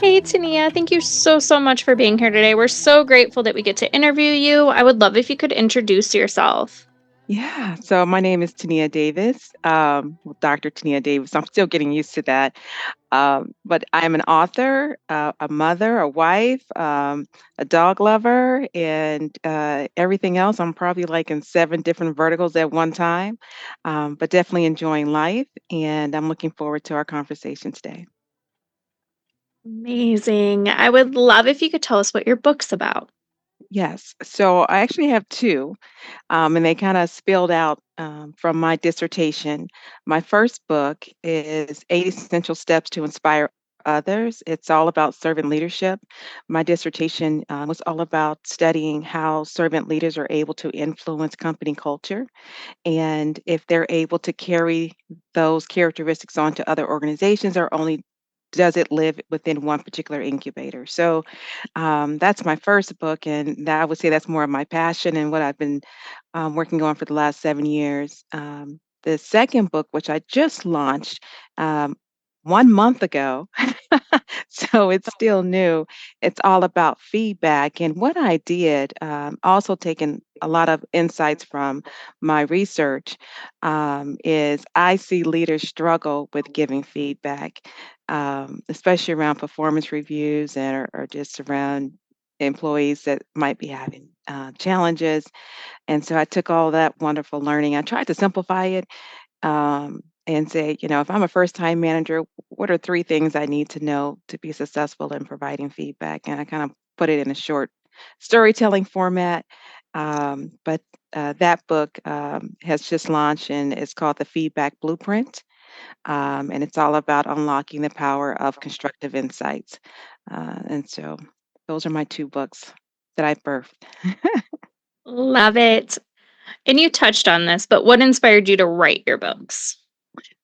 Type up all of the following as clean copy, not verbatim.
Hey, Tania, thank you so much for being here today. We're so grateful that we get to interview you. I would love if you could introduce yourself. Yeah, so my name is Tenia Davis, well, Dr. Tenia Davis. I'm still getting used to that. But I'm an author, a mother, a wife, a dog lover, and everything else. I'm probably like in seven different verticals at one time, but definitely enjoying life. And I'm looking forward to our conversation today. Amazing. I would love if you could tell us what your book's about. Yes, so I actually have two. And they kind of spilled out from my dissertation. My first book is Eight Essential Steps to Inspire Others. It's all about servant leadership. My dissertation was all about studying how servant leaders are able to influence company culture and if they're able to carry those characteristics onto other organizations or only does it live within one particular incubator. So that's my first book, and that I would say that's more of my passion and what I've been working on for the last 7 years. The second book, which I just launched 1 month ago, so it's still new. It's all about feedback. And what I did, also taking a lot of insights from my research, is I see leaders struggle with giving feedback, especially around performance reviews or just around employees that might be having challenges. And so I took all that wonderful learning. I tried to simplify it and say, if I'm a first time manager, what are three things I need to know to be successful in providing feedback? And I kind of put it in a short storytelling format. But that book has just launched and it's called The Feedback Blueprint. And it's all about unlocking the power of constructive insights. And so those are my two books that I birthed. Love it. And you touched on this, but what inspired you to write your books?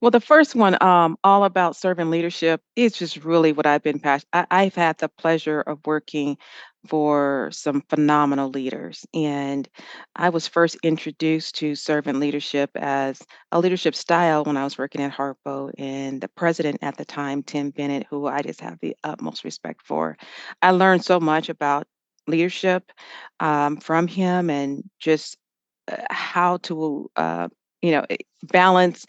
Well, the first one, all about servant leadership, is just really what I've been passionate. I've had the pleasure of working for some phenomenal leaders, and I was first introduced to servant leadership as a leadership style when I was working at Harpo, and the president at the time, Tim Bennett, who I just have the utmost respect for. I learned so much about leadership from him, and just how to balance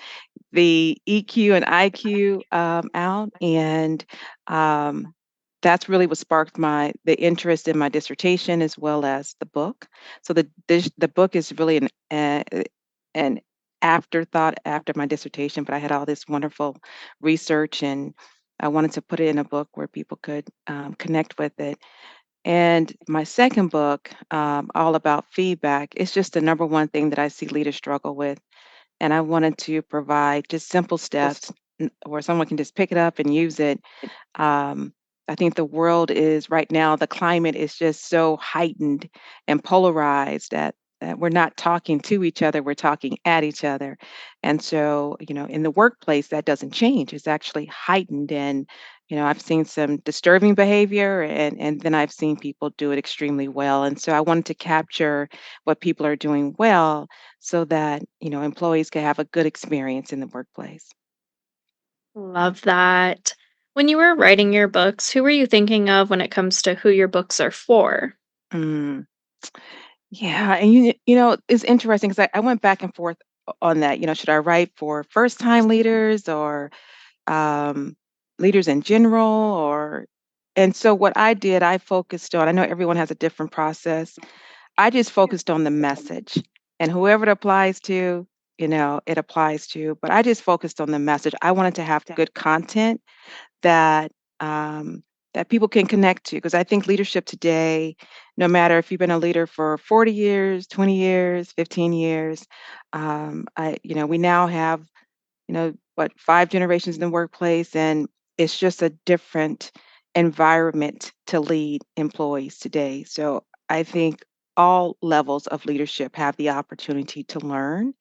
the EQ and IQ out, and um, that's really what sparked the interest in my dissertation as well as the book. So the book is really an afterthought after my dissertation, but I had all this wonderful research and I wanted to put it in a book where people could connect with it. And my second book, all about feedback, is just the number one thing that I see leaders struggle with, and I wanted to provide just simple steps where someone can just pick it up and use it. Um, I think the world is right now, the climate is just so heightened and polarized that we're not talking to each other, we're talking at each other. And so, in the workplace, that doesn't change. It's actually heightened. And, I've seen some disturbing behavior and then I've seen people do it extremely well. And so I wanted to capture what people are doing well so that, employees can have a good experience in the workplace. Love that. When you were writing your books, who were you thinking of when it comes to who your books are for? Mm. Yeah, and it's interesting because I went back and forth on that. Should I write for first-time leaders or um, leaders in general, and so what I did, I focused on. I know everyone has a different process. I just focused on the message, and whoever it applies to, it applies to. But I just focused on the message. I wanted to have good content that um, that people can connect to. Because I think leadership today, no matter if you've been a leader for 40 years, 20 years, 15 years, we now have, what, five generations in the workplace, and it's just a different environment to lead employees today. So I think all levels of leadership have the opportunity to learn.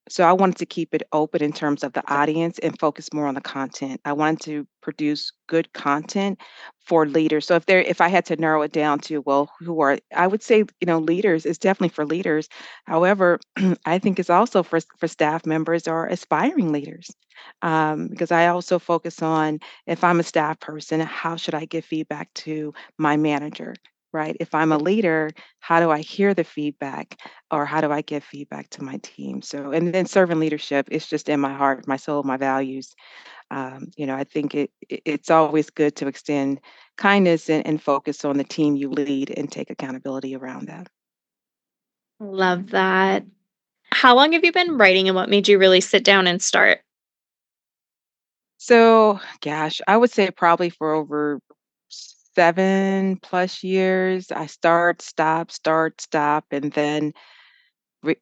so I wanted to keep it open in terms of the audience and focus more on the content. I wanted to produce good content for leaders. So if I had to narrow it down to, well, who are, I would say, leaders is definitely for leaders. However, I think it's also for staff members or aspiring leaders. Because I also focus on, if I'm a staff person, how should I give feedback to my manager? Right. If I'm a leader, how do I hear the feedback? Or how do I give feedback to my team? So, and then servant leadership is just in my heart, my soul, my values. I think it's always good to extend kindness and focus on the team you lead and take accountability around that. Love that. How long have you been writing and what made you really sit down and start? So, gosh, I would say probably for over 7 plus years. I start, stop, and then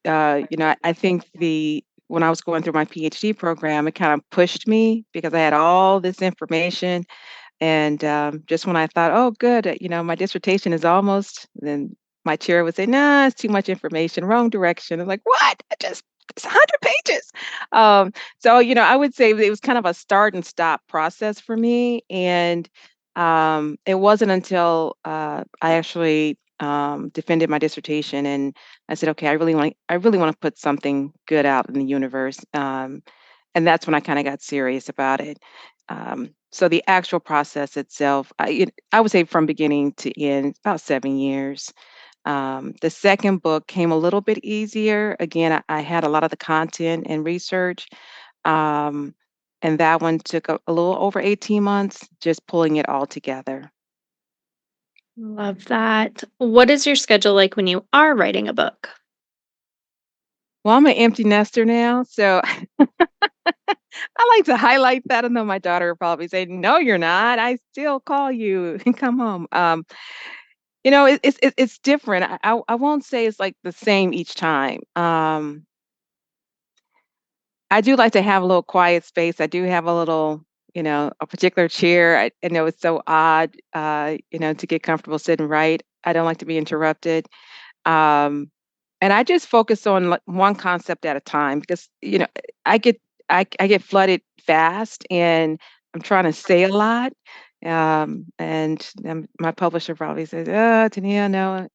I think the when I was going through my PhD program, it kind of pushed me because I had all this information. And just when I thought, oh, good, my dissertation is almost, then my chair would say, nah, it's too much information, wrong direction. I'm like, what? It's 100 pages. Um, so, I would say it was kind of a start and stop process for me. And it wasn't until I actually defended my dissertation and I said, okay, I really want to put something good out in the universe. And that's when I kind of got serious about it. So the actual process itself, I would say from beginning to end, about 7 years. The second book came a little bit easier. Again, I had a lot of the content and research, um, and that one took a little over 18 months, just pulling it all together. Love that. What is your schedule like when you are writing a book? Well, I'm an empty nester now, so I like to highlight that. I know my daughter will probably say, "No, you're not. I still call you and come home." It's different. I won't say it's like the same each time. I do like to have a little quiet space. I do have a little, a particular chair. I know it's so odd, to get comfortable sitting right. I don't like to be interrupted. Um, and I just focus on like one concept at a time because, I get I get flooded fast and I'm trying to say a lot. And my publisher probably says, "Oh, Tania, no,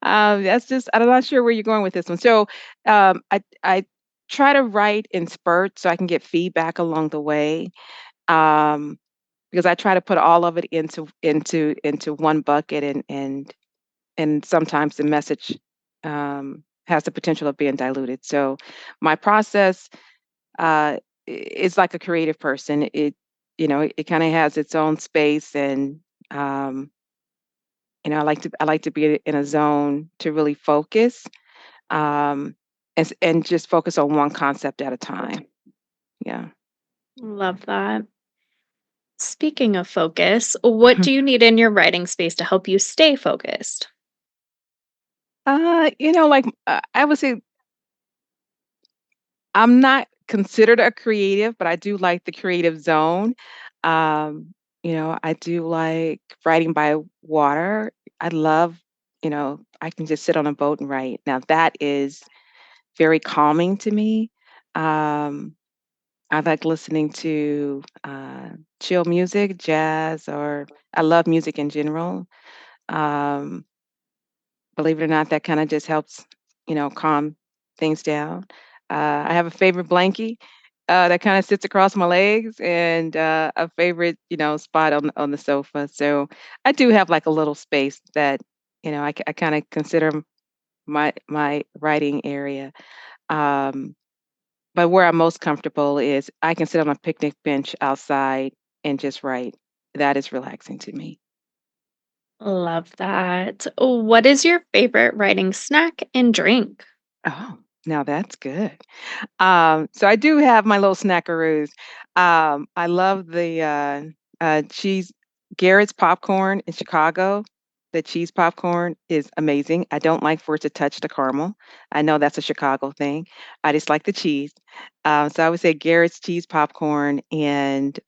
that's just I'm not sure where you're going with this one." So I try to write in spurts so I can get feedback along the way. Um, because I try to put all of it into one bucket and sometimes the message has the potential of being diluted. So my process is like a creative person. It kind of has its own space, and um, I like to be in a zone to really focus and just focus on one concept at a time. Yeah. Love that. Speaking of focus, what do you need in your writing space to help you stay focused? I would say I'm not considered a creative, but I do like the creative zone. I do like writing by water. I love, I can just sit on a boat and write. Now that is very calming to me. Um, I like listening to chill music, jazz, or I love music in general. Um, Believe it or not, that kinda just helps, calm things down. I have a favorite blankie, that kinda sits across my legs and, a favorite, spot on the sofa. So, I do have, like, a little space that, I kinda consider my writing area. Um, but where I'm most comfortable is I can sit on a picnic bench outside and just write. That is relaxing to me. Love that. What is your favorite writing snack and drink? Oh, now that's good. So I do have my little snackaroos. I love the cheese Garrett's popcorn in Chicago. The cheese popcorn is amazing. I don't like for it to touch the caramel. I know that's a Chicago thing. I just like the cheese. So I would say Garrett's cheese popcorn, and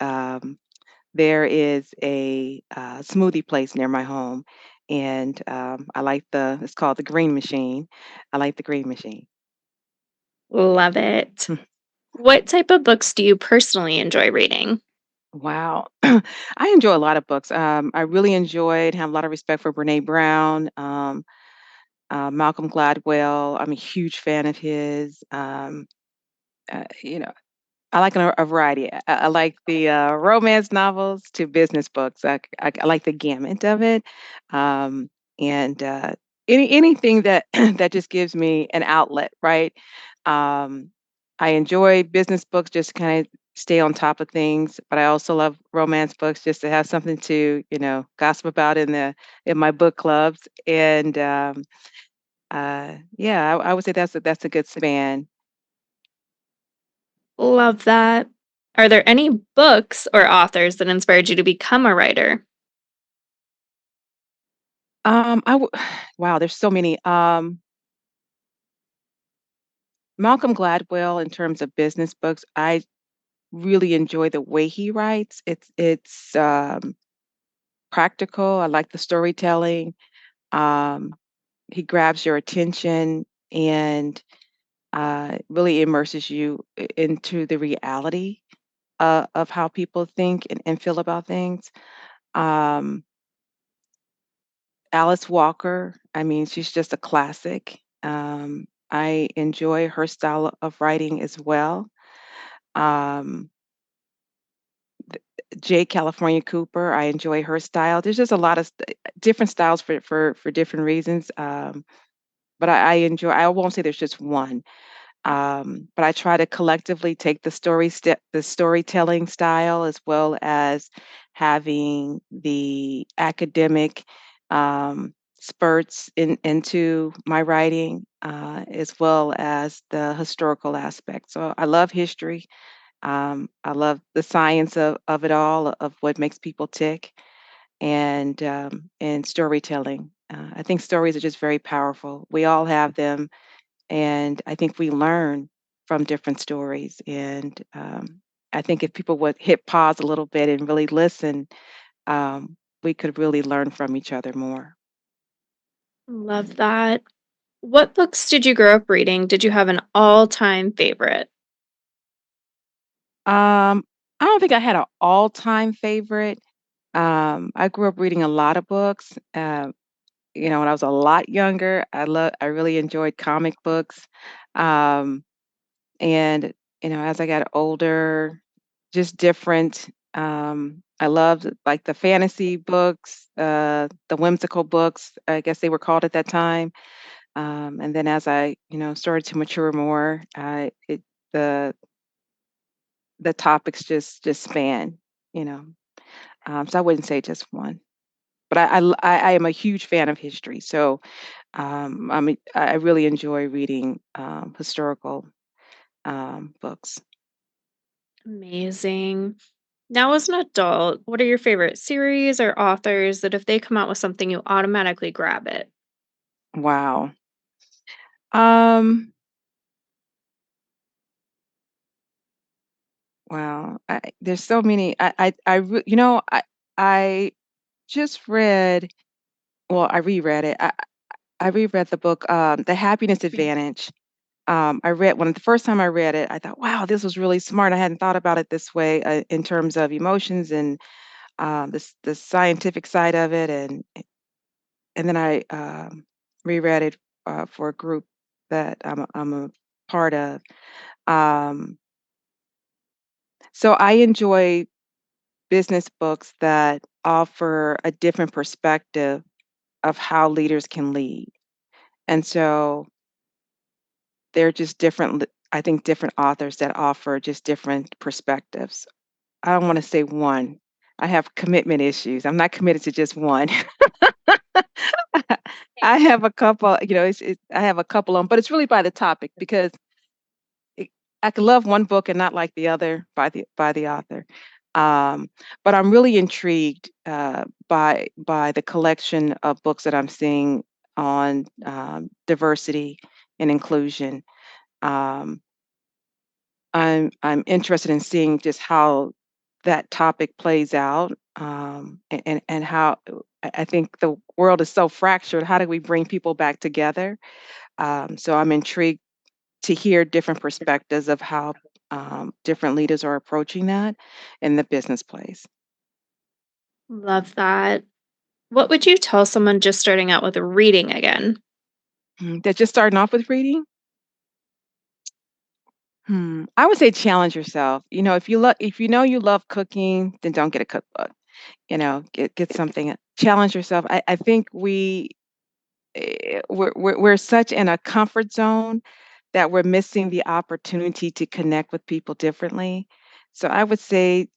there is a smoothie place near my home, and I like it's called the Green Machine. I like the Green Machine. Love it. Hmm. What type of books do you personally enjoy reading? Wow. I enjoy a lot of books. I really enjoyed, have a lot of respect for Brene Brown, Malcolm Gladwell. I'm a huge fan of his. You know, I like a variety. I like the romance novels to business books. I like the gamut of it, um, and anything that that just gives me an outlet, right? Um, I enjoy business books just to kind of stay on top of things, but I also love romance books just to have something to gossip about in my book clubs. And yeah, I would say that's a good span. Love that. Are there any books or authors that inspired you to become a writer? I w wow, there's so many. Malcolm Gladwell, in terms of business books, I really enjoy the way he writes. It's practical. I like the storytelling. Um, he grabs your attention and really immerses you into the reality of how people think and feel about things. Um, Alice Walker, I mean, she's just a classic. I enjoy her style of writing as well. Um, J. California Cooper, I enjoy her style. There's just a lot of different styles for different reasons. But I enjoy. I won't say there's just one. But I try to collectively take the storytelling style as well as having the academic spurts into my writing, as well as the historical aspect. So I love history. I love the science of it all, of what makes people tick, and storytelling. I think stories are just very powerful. We all have them, and I think we learn from different stories. And I think if people would hit pause a little bit and really listen, we could really learn from each other more. Love that. What books did you grow up reading? Did you have an all-time favorite? I don't think I had an all-time favorite. I grew up reading a lot of books. When I was a lot younger, I really enjoyed comic books. Um, and as I got older, just different. I loved like the fantasy books, the whimsical books, I guess they were called at that time. And then as I, started to mature more, the the topics just span, you know. So I wouldn't say just one, but I am a huge fan of history. So I really enjoy reading historical books. Amazing. Now, as an adult, what are your favorite series or authors that if they come out with something, you automatically grab it? Wow. Um, wow. There's so many. I just read. Well, I reread it. I reread the book, The Happiness Advantage. I read when the first time I read it, I thought, wow, this was really smart. I hadn't thought about it this way in terms of emotions and the scientific side of it, and then I reread it for a group that I'm a part of. Um, so I enjoy business books that offer a different perspective of how leaders can lead. And so they're just I think different authors that offer just different perspectives. I don't want to say one. I have commitment issues. I'm not committed to just one. I have a couple, I have a couple on, but it's really by the topic because it, I could love one book and not like the other by the author. Um, but I'm really intrigued by the collection of books that I'm seeing on diversity and inclusion. Um, I'm interested in seeing just how that topic plays out, and how I think the world is so fractured. How do we bring people back together? So I'm intrigued to hear different perspectives of how different leaders are approaching that in the business place. Love that. What would you tell someone just starting out with reading again? That just starting off with reading. I would say challenge yourself. If you know you love cooking, then don't get a cookbook. Get something. Challenge yourself. I think we're such in a comfort zone that we're missing the opportunity to connect with people differently. So I would say,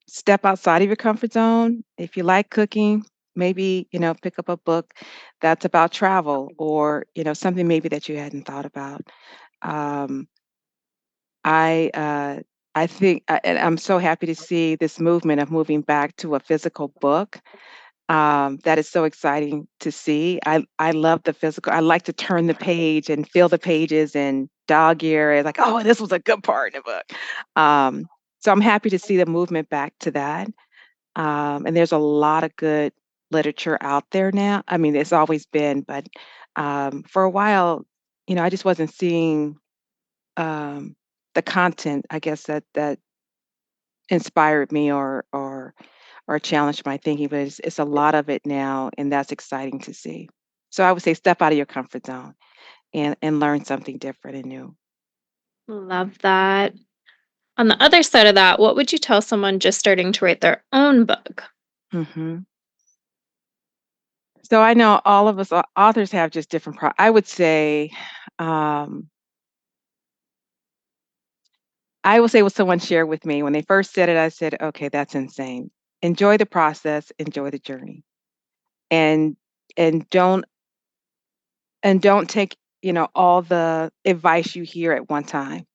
step outside of your comfort zone. If you like cooking, maybe, pick up a book that's about travel or, something maybe that you hadn't thought about. Um, I I think, and I'm so happy to see this movement of moving back to a physical book. That is so exciting to see. I love the physical. I like to turn the page and feel the pages and dog ear. And like, oh, this was a good part in the book. Um, so I'm happy to see the movement back to that. And there's a lot of good literature out there now. I mean, it's always been, but for a while, I just wasn't seeing um, the content. I guess that inspired me or challenged my thinking, but it's a lot of it now, and that's exciting to see. So I would say step out of your comfort zone and learn something different and new. Love that. On the other side of that, what would you tell someone just starting to write their own book? hmm So I know all of us authors have just different. Um, I will say what someone shared with me when they first said it. I said, "Okay, that's insane. Enjoy the process, enjoy the journey, and and don't don't take all the advice you hear at one time."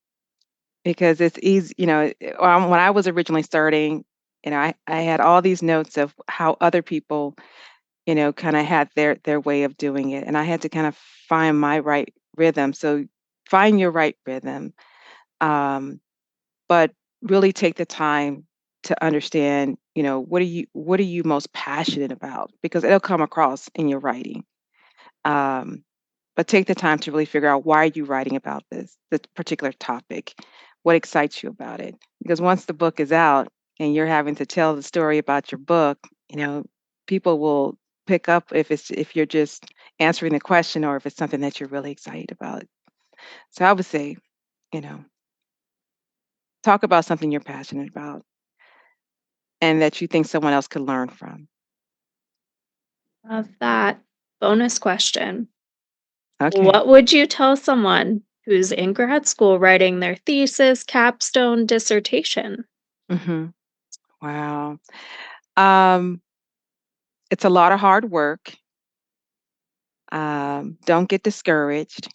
Because it's easy, when I was originally starting, I had all these notes of how other people, kind of had their way of doing it, and I had to kind of find my right rhythm. So find your right rhythm, um, but really take the time to understand, what are you most passionate about, because it'll come across in your writing. Um, but take the time to really figure out why are you writing about this particular topic? What excites you about it? Because once the book is out and you're having to tell the story about your book, you know, people will pick up if you're just answering the question or if it's something that you're really excited about. So I would say, you know, talk about something you're passionate about and that you think someone else could learn from. Love that. Bonus question. Okay. What would you tell someone who's in grad school writing their thesis, capstone, dissertation? hmm Wow. Um, it's a lot of hard work. Don't get discouraged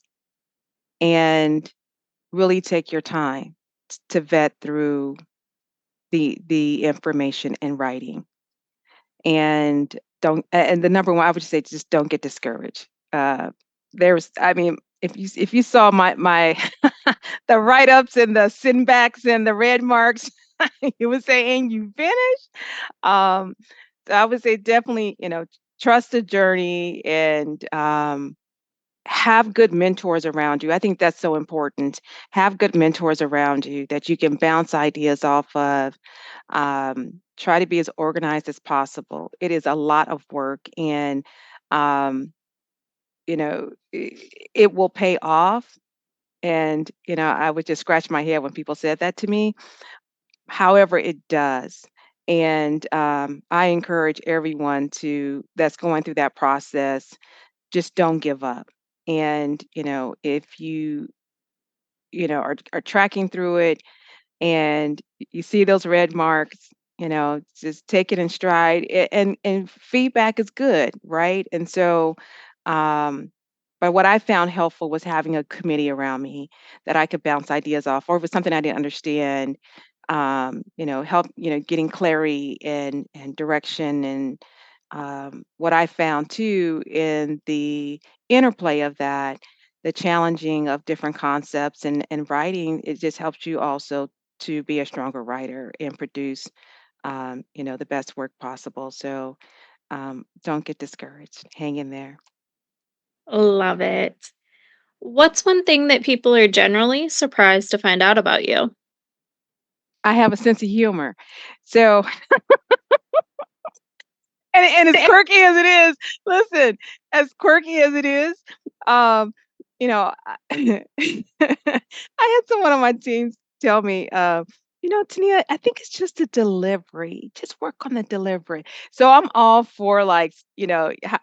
and really take your time to vet through the information in writing. And don't and the number one, I would say just don't get discouraged. I mean, if you saw my the write-ups and the sendbacks and the red marks, you would say, "And you finished?" Um, so I would say definitely, trust the journey and have good mentors around you. I think that's so important. Have good mentors around you that you can bounce ideas off of. Try to be as organized as possible. It is a lot of work, and um, it will pay off. And I would just scratch my head when people said that to me. However, it does. And I encourage everyone to that's going through that process, just don't give up. And if are tracking through it and you see those red marks, just take it in stride. And feedback is good, right? And so, um, but what I found helpful was having a committee around me that I could bounce ideas off, or if it was something I didn't understand, help, getting clarity and direction. And what I found too in the interplay of that, the challenging of different concepts and writing, it just helps you also to be a stronger writer and produce, the best work possible. So don't get discouraged. Hang in there. Love it. What's one thing that people are generally surprised to find out about you? I have a sense of humor. So and as quirky as it is, listen, as quirky as it is, um, I I had someone on my team tell me, "Tania, I think it's just the delivery. Just work on the delivery." So I'm all for, like,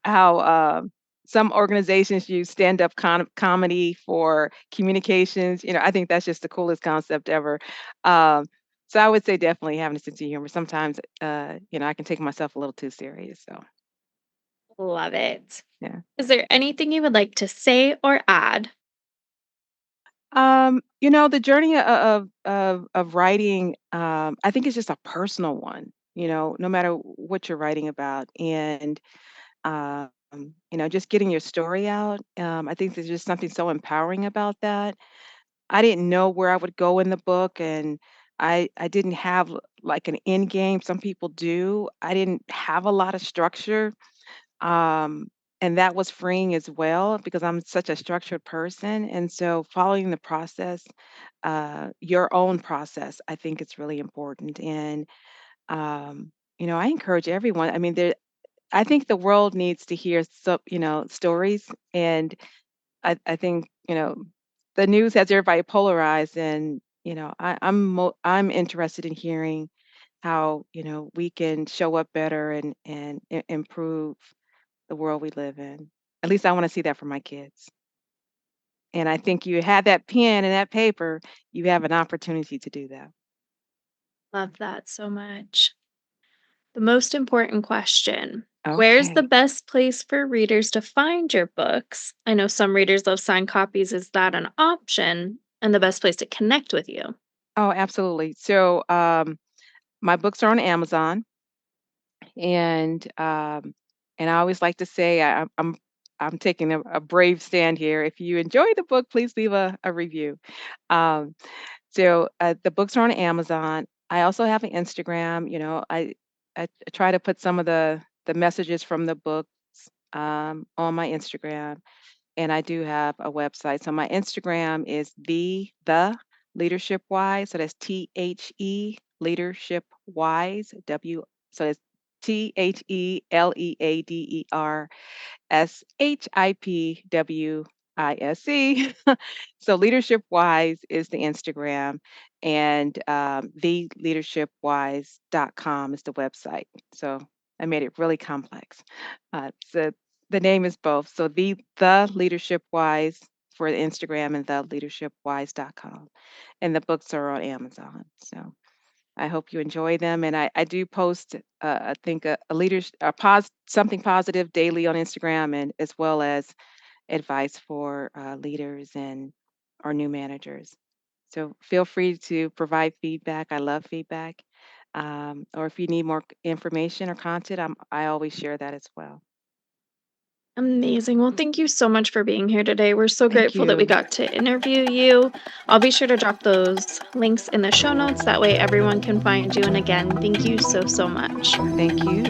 how, some organizations use stand-up comedy for communications. I think that's just the coolest concept ever. Um, so I would say definitely having a sense of humor. Sometimes, I can take myself a little too serious, so, Love it. yeah. Is there anything you would like to say or add? The journey of writing, I think it's just a personal one, no matter what you're writing about. And just getting your story out. I think there's just something so empowering about that. I didn't know where I would go in the book, and I didn't have like an end game. Some people do. I didn't have a lot of structure. Um, and that was freeing as well because I'm such a structured person. And so following the process, your own process, I think it's really important. And, I encourage everyone. I mean, I think the world needs to hear stories. And I think, the news has everybody polarized. And, I'm interested in hearing how, we can show up better and improve the world we live in. At least I wanna see that for my kids. And I think you have that pen and that paper, you have an opportunity to do that. Love that so much. The most important question. Where's the Okay. best place for readers to find your books? I know some readers love signed copies. Is that an option? And the best place to connect with you? Oh, absolutely. So, my books are on Amazon, and, and I always like to say I'm taking a brave stand here. If you enjoy the book, please leave a review. Um, the books are on Amazon. I also have an Instagram. I try to put some of the messages from the books on my Instagram, and I do have a website. So my Instagram is the leadership wise. So that's Leadership Wise W. So it's TheLeadershipWise. So Leadership Wise is the Instagram, and theleadershipwise.com is the website. So I made it really complex. So the name is both. So the Leadership Wise for the Instagram and theleadershipwise.com. And the books are on Amazon. So I hope you enjoy them. And I do post, I think a leaders something positive daily on Instagram, and as well as advice for leaders and our new managers. So feel free to provide feedback. I love feedback. Or if you need more information or content, I always share that as well. Amazing. Well, thank you so much for being here today. We're so Thank grateful that we you. got to interview you. I'll be sure to drop those links in the show notes. That way, everyone can find you. And again, thank you so, so much. Thank you.